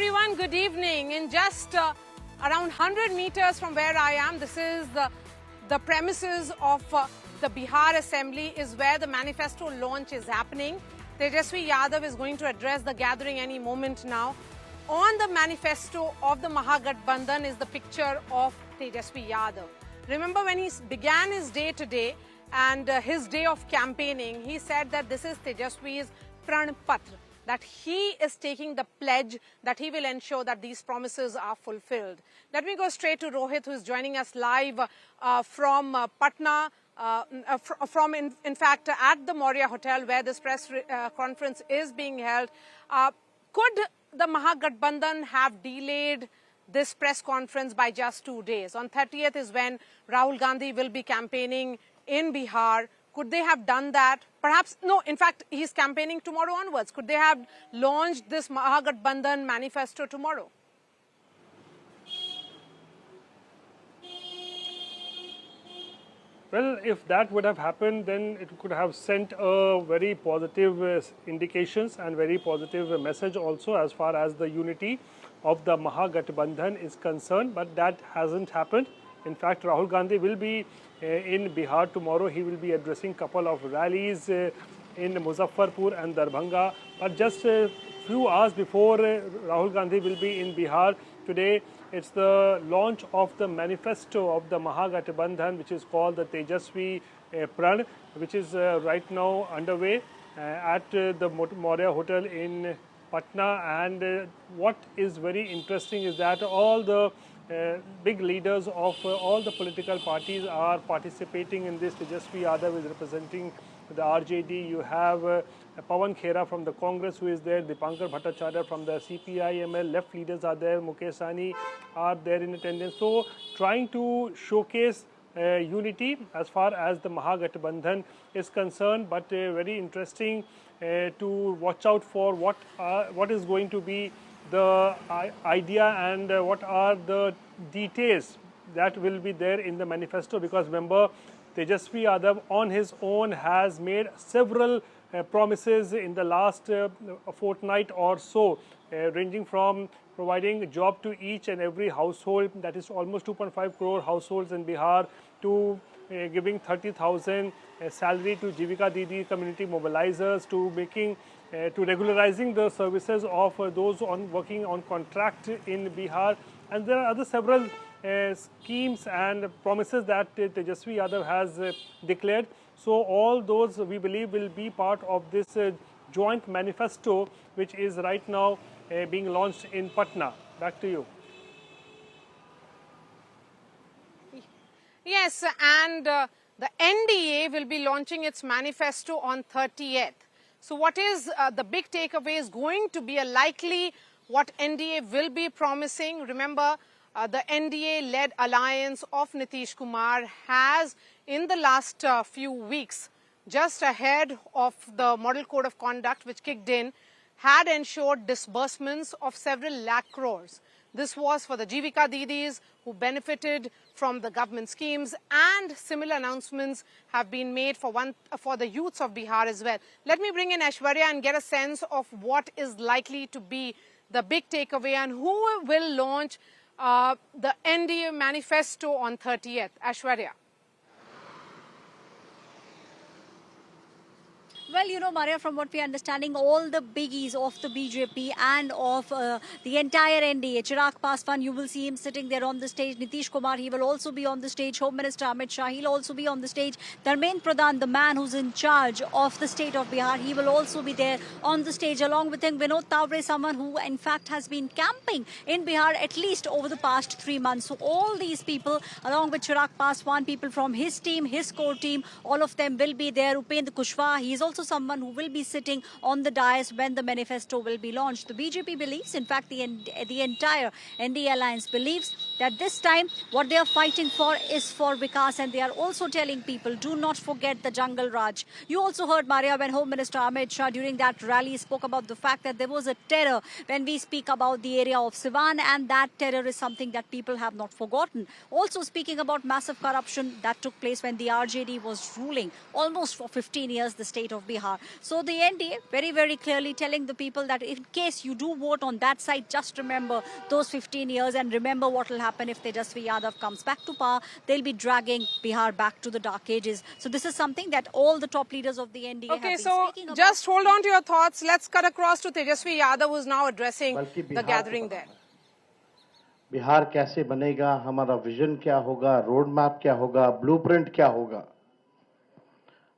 everyone, good evening. In just around 100 meters from where I am, this is the premises of the Bihar Assembly, is where the manifesto launch is happening. Tejaswi Yadav is going to address the gathering any moment now. On the manifesto of the Mahagathbandhan is the picture of Tejaswi Yadav. Remember when he began his day today and his day of campaigning, he said that this is Tejaswi's Pran Patra, that he is taking the pledge that he will ensure that these promises are fulfilled. Let me go straight to Rohit, who is joining us live from Patna, in fact, at the Maurya Hotel where this press conference is being held. Could the Mahagathbandhan have delayed this press conference by just 2 days? On 30th is when Rahul Gandhi will be campaigning in Bihar. Could they have done that? Perhaps, no, in fact, he's campaigning tomorrow onwards. Could they have launched this Mahagathbandhan manifesto tomorrow? Well, if that would have happened, then it could have sent a very positive indications and very positive message also as far as the unity of the Mahagathbandhan is concerned, but that hasn't happened. In fact, Rahul Gandhi will be in Bihar tomorrow. He will be addressing a couple of rallies in Muzaffarpur and Darbhanga. But just a few hours before Rahul Gandhi will be in Bihar today, it's the launch of the manifesto of the Mahagathbandhan, which is called the Tejaswi Pran, which is right now underway at the Maurya Hotel in Patna. And what is very interesting is that all the big leaders of all the political parties are participating in this. Tejaswi Yadav is representing the RJD. You have Pawan Khera from the Congress who is there, Dipankar Bhattacharya from the CPI-ML, left leaders are there, Mukesh Sahni are there in attendance. So trying to showcase unity as far as the Mahagathbandhan is concerned, but very interesting to watch out for what is going to be the idea and what are the details that will be there in the manifesto, because remember, Tejaswi Yadav on his own has made several promises in the last fortnight or so, ranging from providing a job to each and every household, that is almost 2.5 crore households in Bihar, to giving 30,000 salary to Jivika Didi community mobilizers, to making to regularizing the services of those working on contract in Bihar. And there are other several schemes and promises that Tejaswi Yadav has declared. So all those we believe will be part of this joint manifesto, which is right now being launched in Patna. Back to you. Yes, and the NDA will be launching its manifesto on 30th. So what is the big takeaway is going to be a likely what NDA will be promising. Remember, the NDA-led alliance of Nitish Kumar has, in the last few weeks, just ahead of the Model Code of Conduct which kicked in, had ensured disbursements of several lakh crores. This was for the Jivika Didis who benefited from the government schemes, and similar announcements have been made for the youths of Bihar as well. Let me bring in Aishwarya and get a sense of what is likely to be the big takeaway and who will launch the NDA manifesto on 30th. Aishwarya. Well, you know, Maria, from what we are understanding, all the biggies of the BJP and of the entire NDA, Chirag Paswan, you will see him sitting there on the stage. Nitish Kumar, he will also be on the stage. Home Minister Amit Shah, he'll also be on the stage. Dharmendra Pradhan, the man who's in charge of the state of Bihar, he will also be there on the stage. Along with him, Vinod Tawre, someone who in fact has been camping in Bihar at least over the past 3 months. So all these people, along with Chirag Paswan, people from his team, his core team, all of them will be there. Upendra Kushwaha, he is also someone who will be sitting on the dais when the manifesto will be launched. The BJP believes, in fact, the entire NDA alliance believes that this time what they are fighting for is for Vikas, and they are also telling people, do not forget the Jungle Raj. You also heard, Maria, when Home Minister Amit Shah during that rally spoke about the fact that there was a terror when we speak about the area of Siwan, and that terror is something that people have not forgotten. Also speaking about massive corruption that took place when the RJD was ruling almost for 15 years the state of Bihar. Bihar. So the NDA very, very clearly telling the people that in case you do vote on that side, just remember those 15 years and remember what will happen if Tejasvi Yadav comes back to power. They'll be dragging Bihar back to the dark ages. So this is something that all the top leaders of the NDA have Okay, been so speaking about. just hold on to your thoughts. Let's cut across to Tejasvi Yadav, who is now addressing the gathering there. Bihar कैसे बनेगा, हमारा vision क्या होगा, road map क्या होगा, blueprint क्या होगा,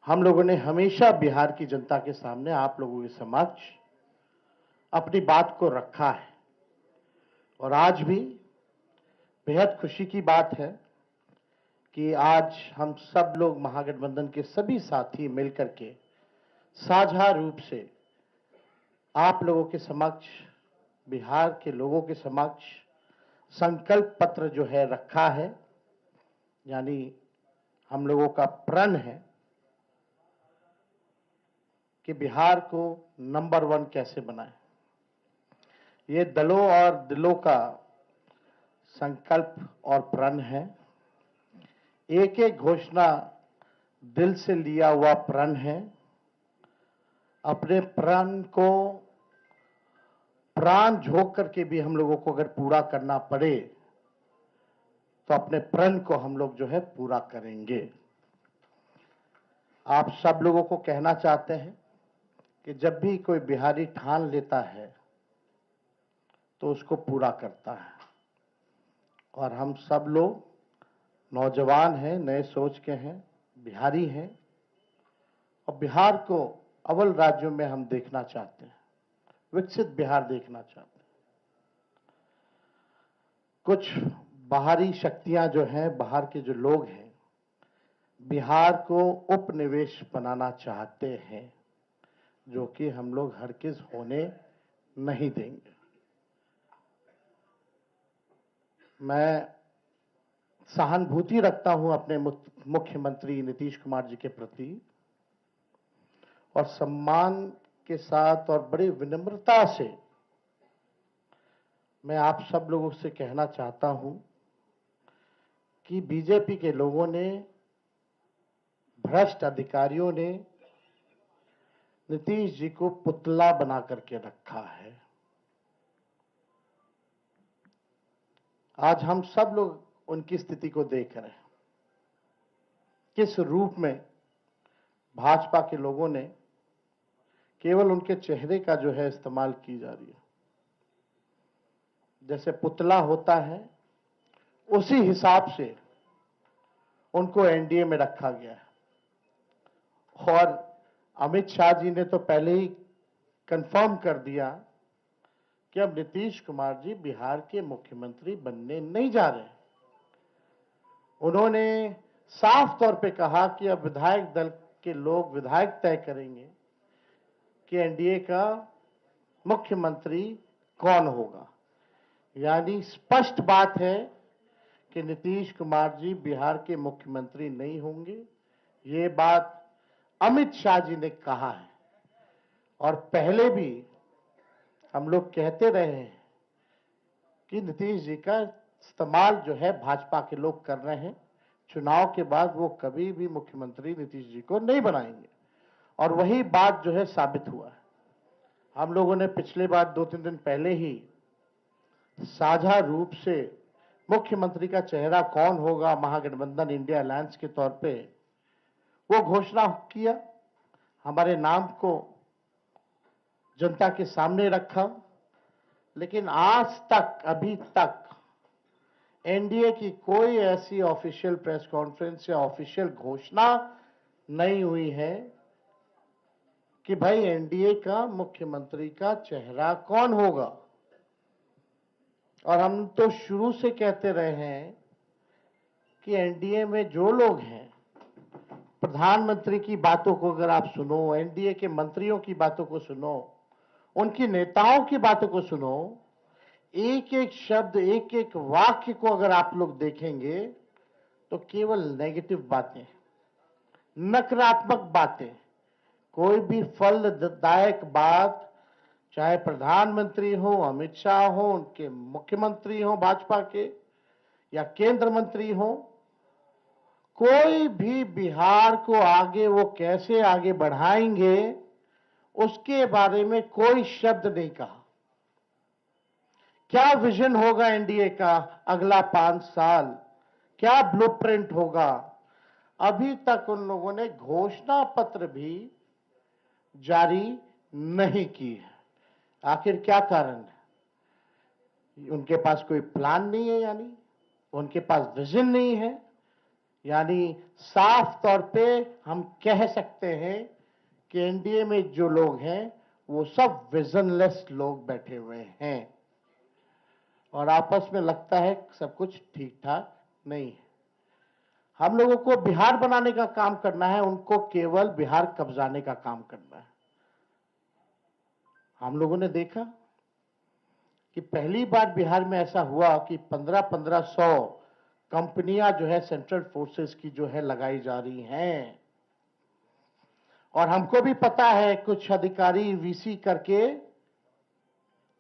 हम लोगों ने हमेशा बिहार की जनता के सामने, आप लोगों के समक्ष अपनी बात को रखा है। और आज भी बेहद खुशी की बात है कि आज हम सब लोग महागठबंधन के सभी साथी मिलकर के साझा रूप से आप लोगों के समक्ष, बिहार के लोगों के समक्ष संकल्प पत्र जो है रखा है, यानी हम लोगों का प्रण है कि बिहार को नंबर 1 कैसे बनाए। ये दलों और दिलों का संकल्प और प्रण है। एक एक घोषणा दिल से लिया हुआ प्रण है। अपने प्रण को प्राण झोंक करके भी हम लोगों को अगर पूरा करना पड़े तो अपने प्रण को हम लोग जो है पूरा करेंगे। आप सब लोगों को कहना चाहते हैं कि जब भी कोई बिहारी ठान लेता है तो उसको पूरा करता है। और हम सब लोग नौजवान हैं, नए सोच के हैं, बिहारी हैं और बिहार को अव्वल राज्यों में हम देखना चाहते हैं, विकसित बिहार देखना चाहते हैं। कुछ बाहरी शक्तियां जो हैं, बाहर के जो लोग हैं, बिहार को उपनिवेश बनाना चाहते हैं, जो कि हम लोग हरगिज होने नहीं देंगे। मैं सहानुभूति रखता हूं अपने मुख्यमंत्री नीतीश कुमार जी के प्रति और सम्मान के साथ और बड़ी विनम्रता से मैं आप सब लोगों से कहना चाहता हूं कि बीजेपी के लोगों ने, भ्रष्ट अधिकारियों ने नीतीश जी को पुतला बना करके रखा है। आज हम सब लोग उनकी स्थिति को देख रहे हैं, किस रूप में भाजपा के लोगों ने केवल उनके चेहरे का जो है इस्तेमाल की जा रही है। जैसे पुतला होता है उसी हिसाब से उनको एनडीए में रखा गया है। और अमित शाह जी ने तो पहले ही कंफर्म कर दिया कि अब नीतीश कुमार जी बिहार के मुख्यमंत्री बनने नहीं जा रहे। उन्होंने साफ तौर पे कहा कि अब विधायक दल के लोग विधायक तय करेंगे कि एनडीए का मुख्यमंत्री कौन होगा। यानी स्पष्ट बात है कि नीतीश कुमार जी बिहार के मुख्यमंत्री नहीं होंगे। ये बात अमित शाह जी ने कहा है और पहले भी हम लोग कहते रहे हैं कि नीतीश जी का इस्तेमाल जो है भाजपा के लोग कर रहे हैं। चुनाव के बाद वो कभी भी मुख्यमंत्री नीतीश जी को नहीं बनाएंगे और वही बात जो है साबित हुआ है। हम लोगों ने पिछले बार 2-3 दिन पहले ही साझा रूप से मुख्यमंत्री का चेहरा कौन होगा महागठबंधन इंडिया अलायंस के तौर पे वो घोषणा किया, हमारे नाम को जनता के सामने रखा। लेकिन आज तक, अभी तक एनडीए की कोई ऐसी ऑफिशियल प्रेस कॉन्फ्रेंस या ऑफिशियल घोषणा नहीं हुई है कि भाई एनडीए का मुख्यमंत्री का चेहरा कौन होगा। और हम तो शुरू से कहते रहे हैं कि एनडीए में जो लोग हैं, प्रधानमंत्री की बातों को अगर आप सुनो, एनडीए के मंत्रियों की बातों को सुनो, उनकी नेताओं की बातों को सुनो, एक एक शब्द, एक एक वाक्य को अगर आप लोग देखेंगे तो केवल नेगेटिव बातें, नकारात्मक बातें, कोई भी फलदायक बात, चाहे प्रधानमंत्री हो, अमित शाह हो, उनके मुख्यमंत्री हो भाजपा के या केंद्र मंत्री हो, कोई भी बिहार को आगे वो कैसे आगे बढ़ाएंगे उसके बारे में कोई शब्द नहीं कहा। क्या विजन होगा एनडीए का अगला 5 साल, क्या ब्लूप्रिंट होगा, अभी तक उन लोगों ने घोषणा पत्र भी जारी नहीं की है। आखिर क्या कारण है? उनके पास कोई प्लान नहीं है, यानी उनके पास विजन नहीं है। यानी साफ तौर पे हम कह सकते हैं कि एनडीए में जो लोग हैं वो सब विजनलेस लोग बैठे हुए हैं और आपस में लगता है सब कुछ ठीक ठाक नहीं है। हम लोगों को बिहार बनाने का काम करना है, उनको केवल बिहार कब्जाने का काम करना है। हम लोगों ने देखा कि पहली बार बिहार में ऐसा हुआ कि 1500 कंपनियां जो है सेंट्रल फोर्सेस की जो है लगाई जा रही हैं। और हमको भी पता है कुछ अधिकारी वीसी करके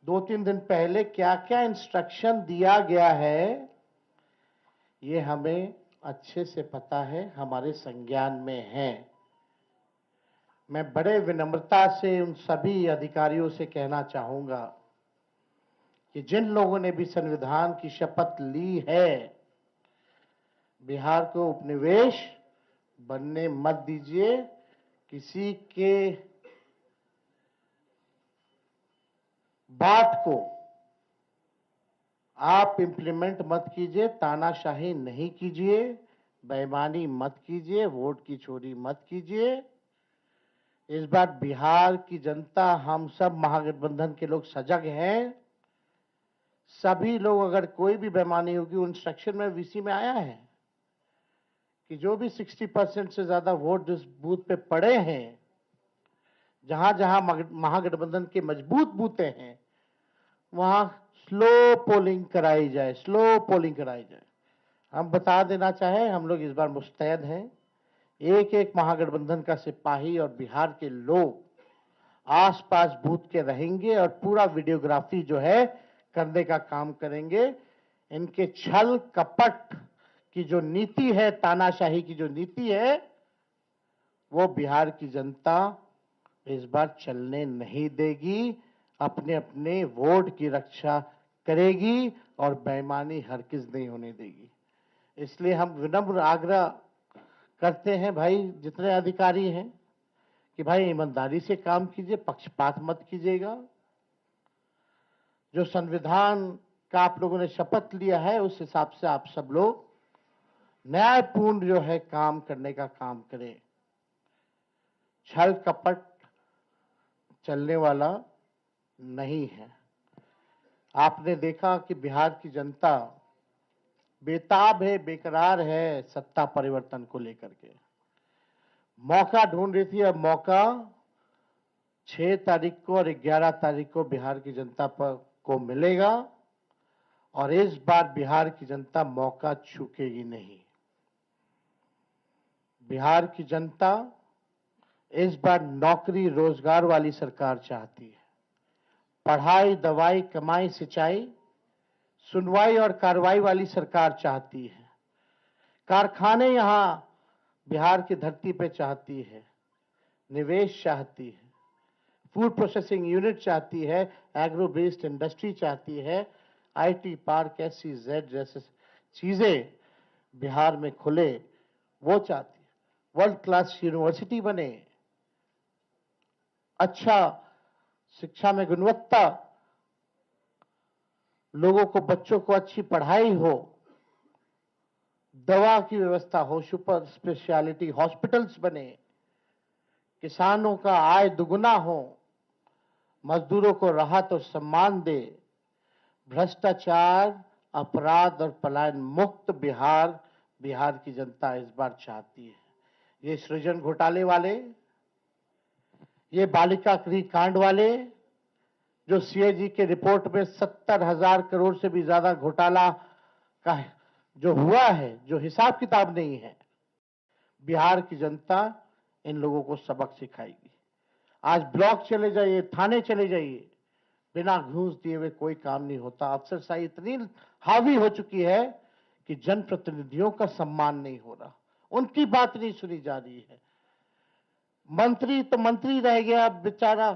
2-3 दिन पहले क्या क्या इंस्ट्रक्शन दिया गया है, ये हमें अच्छे से पता है, हमारे संज्ञान में है। मैं बड़े विनम्रता से उन सभी अधिकारियों से कहना चाहूंगा कि जिन लोगों ने भी संविधान की शपथ ली है, बिहार को उपनिवेश बनने मत दीजिए। किसी के बात को आप इंप्लीमेंट मत कीजिए, तानाशाही नहीं कीजिए, बेईमानी मत कीजिए, वोट की चोरी मत कीजिए। इस बार बिहार की जनता, हम सब महागठबंधन के लोग सजग हैं। सभी लोग, अगर कोई भी बेईमानी होगी, उन सेक्शन में वीसी में आया है कि जो भी 60% से ज्यादा वोट जिस बूथ पे पड़े हैं, जहां जहां महागठबंधन के मजबूत बूथे हैं, वहां स्लो पोलिंग कराई जाए, स्लो पोलिंग कराई जाए। हम बता देना चाहें, हम लोग इस बार मुस्तैद हैं। एक एक महागठबंधन का सिपाही और बिहार के लोग आसपास बूथ के रहेंगे और पूरा वीडियोग्राफी जो है करने का काम करेंगे। इनके छल कपट की जो नीति है, तानाशाही की जो नीति है, वो बिहार की जनता इस बार चलने नहीं देगी। अपने अपने वोट की रक्षा करेगी और बेईमानी हरगिज नहीं होने देगी। इसलिए हम विनम्र आग्रह करते हैं भाई, जितने अधिकारी हैं, कि भाई ईमानदारी से काम कीजिए, पक्षपात मत कीजिएगा। जो संविधान का आप लोगों ने शपथ लिया है, उस हिसाब से आप सब लोग न्यायपूर्ण जो है काम करने का काम करें। छल कपट चलने वाला नहीं है। आपने देखा कि बिहार की जनता बेताब है, बेकरार है सत्ता परिवर्तन को लेकर के। मौका ढूंढ रही थी, अब मौका 6 तारीख को और 11 तारीख को बिहार की जनता को मिलेगा और इस बार बिहार की जनता मौका चूकेगी नहीं। बिहार की जनता इस बार नौकरी रोजगार वाली सरकार चाहती है। पढ़ाई, दवाई, कमाई, सिंचाई, सुनवाई और कार्रवाई वाली सरकार चाहती है। कारखाने यहां बिहार की धरती पे चाहती है, निवेश चाहती है, फूड प्रोसेसिंग यूनिट चाहती है, एग्रो बेस्ड इंडस्ट्री चाहती है, आईटी पार्क, SEZ जैसे चीजें बिहार में खुले, वो चाहती है। वर्ल्ड क्लास यूनिवर्सिटी बने, अच्छा शिक्षा में गुणवत्ता, लोगों को, बच्चों को अच्छी पढ़ाई हो, दवा की व्यवस्था हो, सुपर स्पेशलिटी हॉस्पिटल्स बने, किसानों का आय दुगुना हो, मजदूरों को राहत और सम्मान दे, भ्रष्टाचार, अपराध और पलायन मुक्त बिहार की जनता इस बार चाहती है। ये सृजन घोटाले वाले, ये बालिका गृह कांड वाले, जो CAG के रिपोर्ट में 70,000 करोड़ से भी ज्यादा घोटाला का जो हुआ है, जो हिसाब किताब नहीं है, बिहार की जनता इन लोगों को सबक सिखाएगी। आज ब्लॉक चले जाइए, थाने चले जाइए, बिना घूस दिए हुए कोई काम नहीं होता। अफसरशाही इतनी हावी हो चुकी है कि जनप्रतिनिधियों का सम्मान नहीं हो रहा, उनकी बात नहीं सुनी जा रही है। मंत्री तो मंत्री रह गया, बेचारा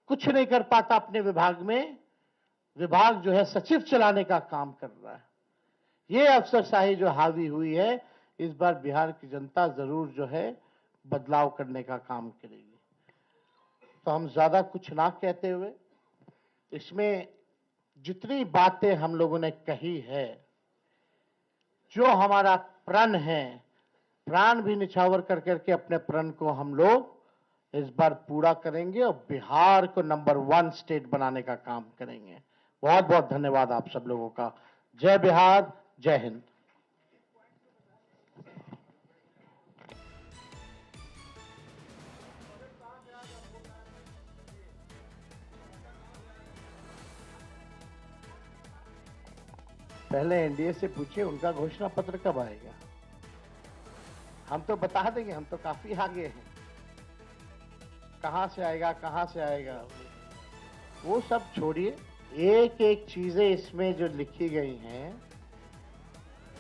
कुछ नहीं कर पाता अपने विभाग में। विभाग जो है सचिव चलाने का काम कर रहा है। ये अफसरशाही जो हावी हुई है, इस बार बिहार की जनता जरूर जो है बदलाव करने का काम करेगी। तो हम ज्यादा कुछ ना कहते हुए, इसमें जितनी बातें हम लोगों ने कही है, जो हमारा प्रण है, प्राण भी निछावर कर करके अपने प्रण को हम लोग इस बार पूरा करेंगे और बिहार को नंबर 1 स्टेट बनाने का काम करेंगे। बहुत बहुत धन्यवाद आप सब लोगों का। जय बिहार, जय हिंद। पहले एनडीए से पूछिए उनका घोषणा पत्र कब आएगा। हम तो बता देंगे, हम तो काफी आगे हैं। कहां से आएगा, कहां से आएगा, वो सब छोड़िए। एक एक चीजें इसमें जो लिखी गई हैं,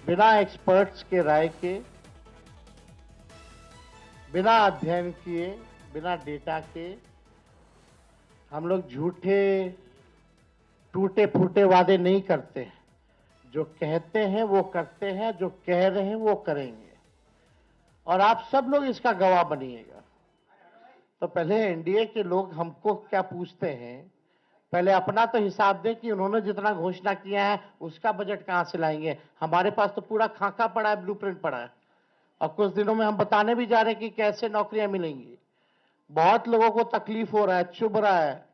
बिना एक्सपर्ट्स के राय के, बिना अध्ययन किए, बिना डेटा के, हम लोग झूठे टूटे फूटे वादे नहीं करते हैं। जो कहते हैं वो करते हैं, जो कह रहे हैं वो करेंगे, और आप सब लोग इसका गवाह बनिएगा। तो पहले एनडीए के लोग हमको क्या पूछते हैं, पहले अपना तो हिसाब दें कि उन्होंने जितना घोषणा किया है उसका बजट कहां से लाएंगे। हमारे पास तो पूरा खाका पड़ा है, ब्लूप्रिंट पड़ा है, और कुछ दिनों में हम बताने भी जा रहे हैं कि कैसे नौकरियां मिलेंगी। बहुत लोगों को तकलीफ हो रहा है, चुभ रहा है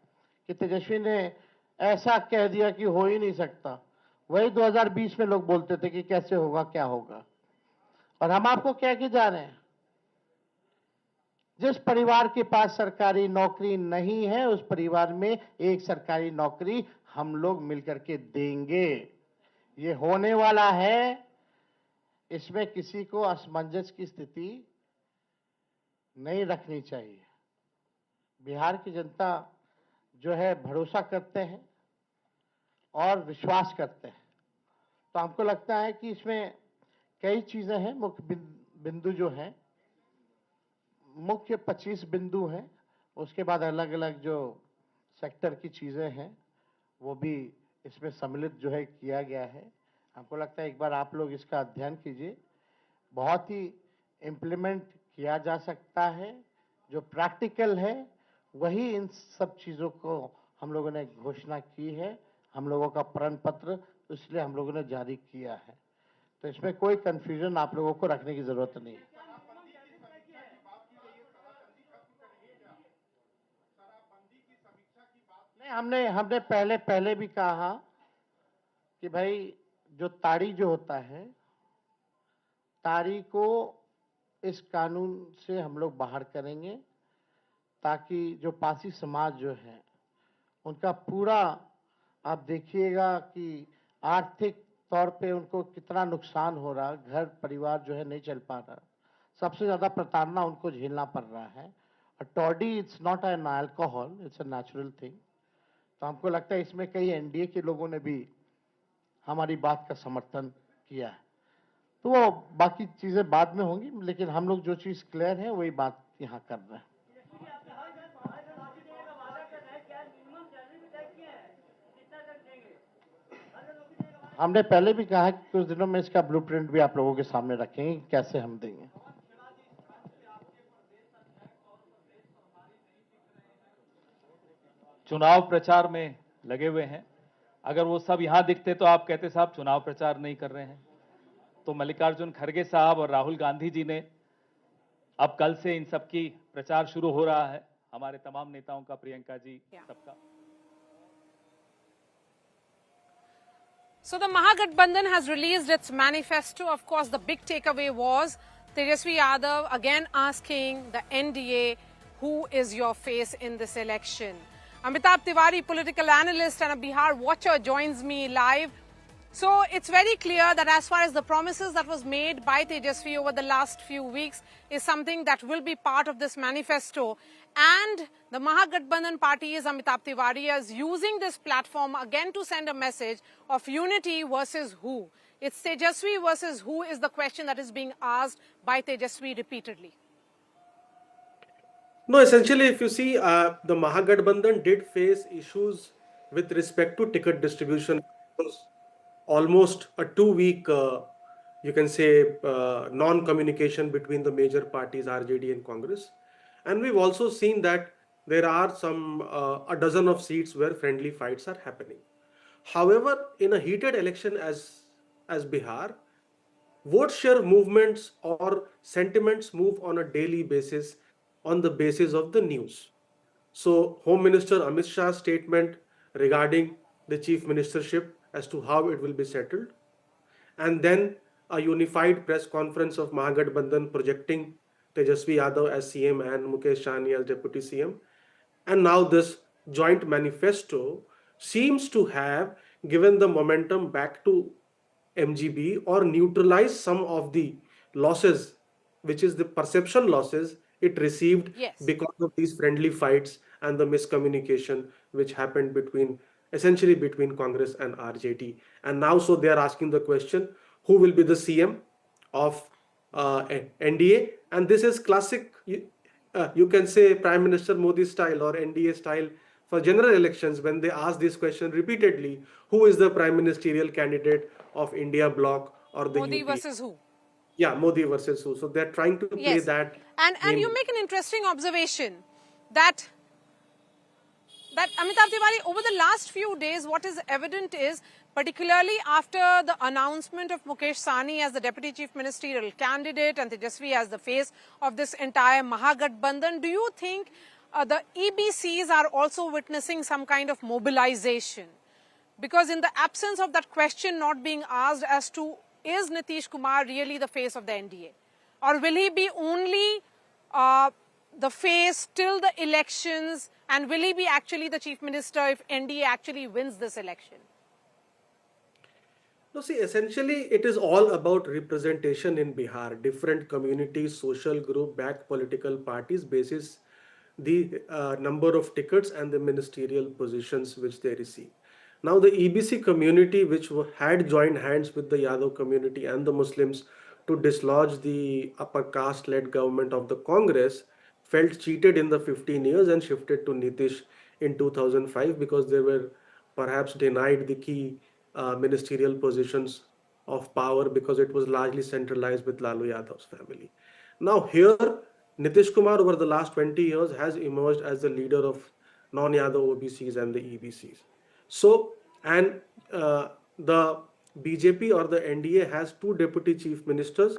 कि तेजस्वी ने ऐसा कह दिया कि हो ही नहीं सकता। वही 2020 में लोग बोलते थे कि कैसे होगा, क्या होगा, और हम आपको कह के जा रहे हैं, जिस परिवार के पास सरकारी नौकरी नहीं है उस परिवार में एक सरकारी नौकरी हम लोग मिलकर के देंगे। ये होने वाला है, इसमें किसी को असमंजस की स्थिति नहीं रखनी चाहिए। बिहार की जनता जो है भरोसा करते हैं और विश्वास करते हैं। तो हमको लगता है कि इसमें कई चीजें हैं, मुख्य बिंदु जो हैं, मुख्य 25 बिंदु हैं, उसके बाद अलग अलग जो सेक्टर की चीजें हैं वो भी इसमें सम्मिलित जो है किया गया है। हमको लगता है एक बार आप लोग इसका अध्ययन कीजिए, बहुत ही इम्प्लीमेंट किया जा सकता है। जो प्रैक्टिकल है वही इन सब चीज़ों को हम लोगों ने घोषणा की है, हम लोगों का प्रण पत्र, इसलिए हम लोगों ने जारी किया है। तो इसमें कोई कंफ्यूजन आप लोगों को रखने की जरूरत नहीं है। नहीं, हमने पहले भी कहा कि भाई जो ताड़ी जो होता है, ताड़ी को इस कानून से हम लोग बाहर करेंगे, ताकि जो पासी समाज जो है उनका पूरा, आप देखिएगा कि आर्थिक तौर पे उनको कितना नुकसान हो रहा, घर परिवार जो है नहीं चल पा रहा, सबसे ज्यादा प्रताड़ना उनको झेलना पड़ रहा है। और toddy it's not an alcohol, it's a natural thing. तो हमको लगता है इसमें कई एनडीए के लोगों ने भी हमारी बात का समर्थन किया है। तो वो बाकी चीजें बाद में होंगी, लेकिन हम लोग जो चीज क्लियर है वही बात यहाँ कर रहे हैं। हमने पहले भी कहा कि कुछ दिनों में इसका ब्लूप्रिंट भी आप लोगों के सामने रखेंगे, कैसे हम देंगे। चुनाव प्रचार में लगे हुए हैं, अगर वो सब यहां दिखते तो आप कहते साहब चुनाव प्रचार नहीं कर रहे हैं। तो मल्लिकार्जुन खड़गे साहब और राहुल गांधी जी ने, अब कल से इन सबकी प्रचार शुरू हो रहा है, हमारे तमाम नेताओं का, प्रियंका जी सबका। So the Mahagathbandhan has released its manifesto. Of course, the big takeaway was Tejasvi Yadav again asking the NDA, who is your face in this election? Amitabh Tiwari, political analyst and a Bihar watcher, joins me live. So it's very clear that as far as the promises that was made by Tejasvi over the last few weeks is something that will be part of this manifesto. And the Mahagathbandhan party is Amitabh Tiwari is using this platform again to send a message of unity versus who. It's Tejasvi versus who is the question that is being asked by Tejasvi repeatedly. No, essentially, if you see, the Mahagathbandhan did face issues with respect to ticket distribution. It was almost a 2 week, you can say, non-communication between the major parties, RJD and Congress. And we've also seen that there are a dozen of seats where friendly fights are happening. However, in a heated election as Bihar, vote share movements or sentiments move on a daily basis on the basis of the news. So, Home Minister Amit Shah's statement regarding the chief ministership as to how it will be settled, and then a unified press conference of Mahagathbandhan projecting Tejasvi Yadav as CM and Mukesh Sahni as Deputy CM. And now this joint manifesto seems to have given the momentum back to MGB or neutralize some of the losses, which is the perception losses it received Yes. because of these friendly fights and the miscommunication which happened essentially between Congress and RJD. And now, so they are asking the question, who will be the CM of NDA? And this is classic, you can say Prime Minister Modi style or NDA style for general elections when they ask this question repeatedly, who is the prime ministerial candidate of India bloc or the Modi UP? versus who? Yeah, Modi versus who. So they're trying to play Yes. that. And game. you make an interesting observation that Amitabh Tiwari, over the last few days, what is evident is, particularly after the announcement of Mukesh Sahni as the Deputy Chief Ministerial candidate and Tejasvi as the face of this entire Mahagathbandhan, do you think the EBCs are also witnessing some kind of mobilization? Because in the absence of that question not being asked as to, is Nitish Kumar really the face of the NDA? Or will he be only the face till the elections, and will he be actually the chief minister if NDA actually wins this election? No, see, essentially, it is all about representation in Bihar. Different communities, social group, backed political parties basis the number of tickets and the ministerial positions which they receive. Now, the EBC community, which had joined hands with the Yadav community and the Muslims to dislodge the upper caste-led government of the Congress, felt cheated in the 15 years and shifted to Nitish in 2005 because they were perhaps denied the key ministerial positions of power because it was largely centralized with Lalu Yadav's family. Now here, Nitish Kumar over the last 20 years has emerged as the leader of non-Yadav OBCs and the EBCs. So, and the BJP or the NDA has two deputy chief ministers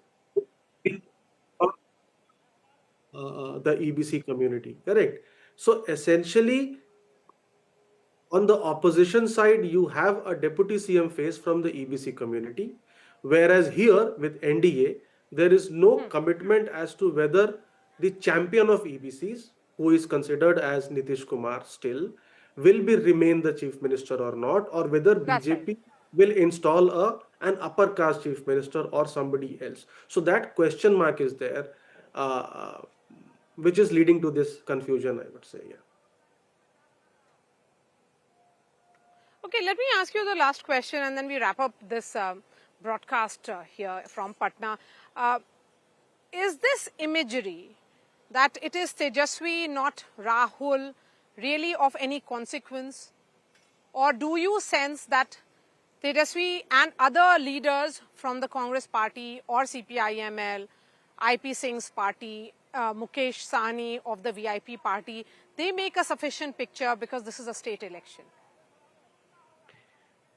the EBC community, correct? So essentially, on the opposition side, you have a deputy CM face from the EBC community, whereas here with NDA, there is no commitment as to whether the champion of EBCs, who is considered as Nitish Kumar still, will remain the chief minister or not, or whether That's right. BJP will install an upper caste chief minister or somebody else. So that question mark is there, which is leading to this confusion, I would say. Yeah. Okay, let me ask you the last question and then we wrap up this broadcast here from Patna. Is this imagery that it is Tejasvi, not Rahul, really of any consequence? Or do you sense that Tejasvi and other leaders from the Congress party or CPIML, IP Singh's party, Mukesh Sahni of the VIP party, they make a sufficient picture because this is a state election?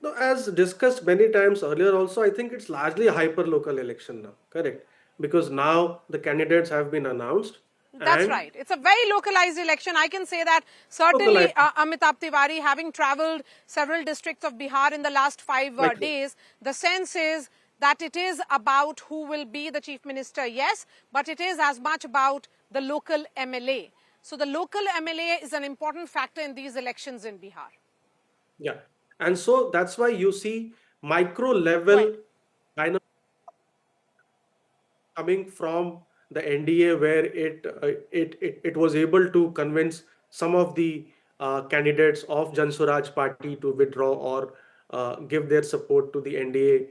No, as discussed many times earlier also, I think it's largely a hyper-local election now, correct? Because now the candidates have been announced. That's and right. It's a very localized election. I can say that certainly Amitabh Tiwari, having traveled several districts of Bihar in the last 5 days, the sense is that it is about who will be the chief minister, yes, but it is as much about the local MLA. So the local MLA is an important factor in these elections in Bihar. Yeah. And so that's why you see micro level Right. kind of coming from the NDA, where it was able to convince some of the candidates of Jan Swaraj party to withdraw or give their support to the NDA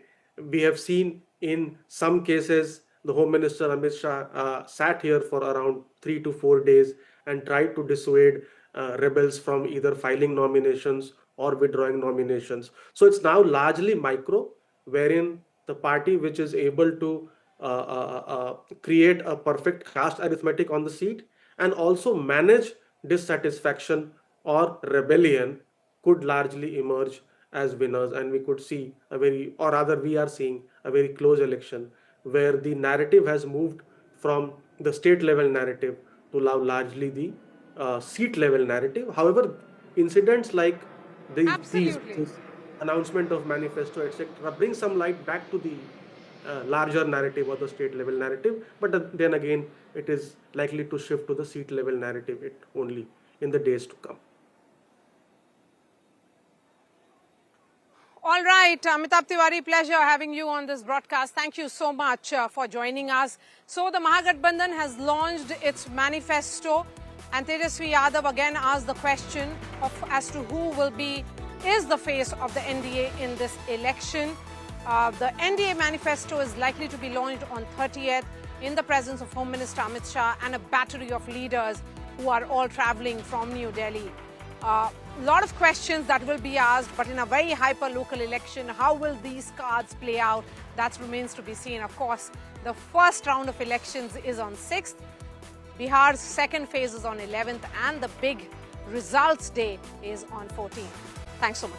we have seen in some cases the Home Minister Amit Shah sat here for around 3 to 4 days and tried to dissuade rebels from either filing nominations or withdrawing nominations. So it's now largely micro, wherein the party which is able to create a perfect caste arithmetic on the seat and also manage dissatisfaction or rebellion could largely emerge as winners, and we could see a very, or rather we are seeing a very close election where the narrative has moved from the state level narrative to now largely the seat level narrative. However, incidents like these announcement of manifesto, etc., bring some light back to the larger narrative or the state level narrative, but then again it is likely to shift to the seat level narrative only in the days to come. All right, Amitabh Tiwari, pleasure having you on this broadcast. Thank you so much for joining us. So the Mahagathbandhan has launched its manifesto, and Tejasvi Yadav again asked the question as to who is the face of the NDA in this election. The NDA manifesto is likely to be launched on 30th in the presence of Home Minister Amit Shah and a battery of leaders who are all traveling from New Delhi. A lot of questions that will be asked, but in a very hyper-local election, how will these cards play out? That remains to be seen. Of course, the first round of elections is on 6th. Bihar's second phase is on 11th, and the big results day is on 14th. Thanks so much.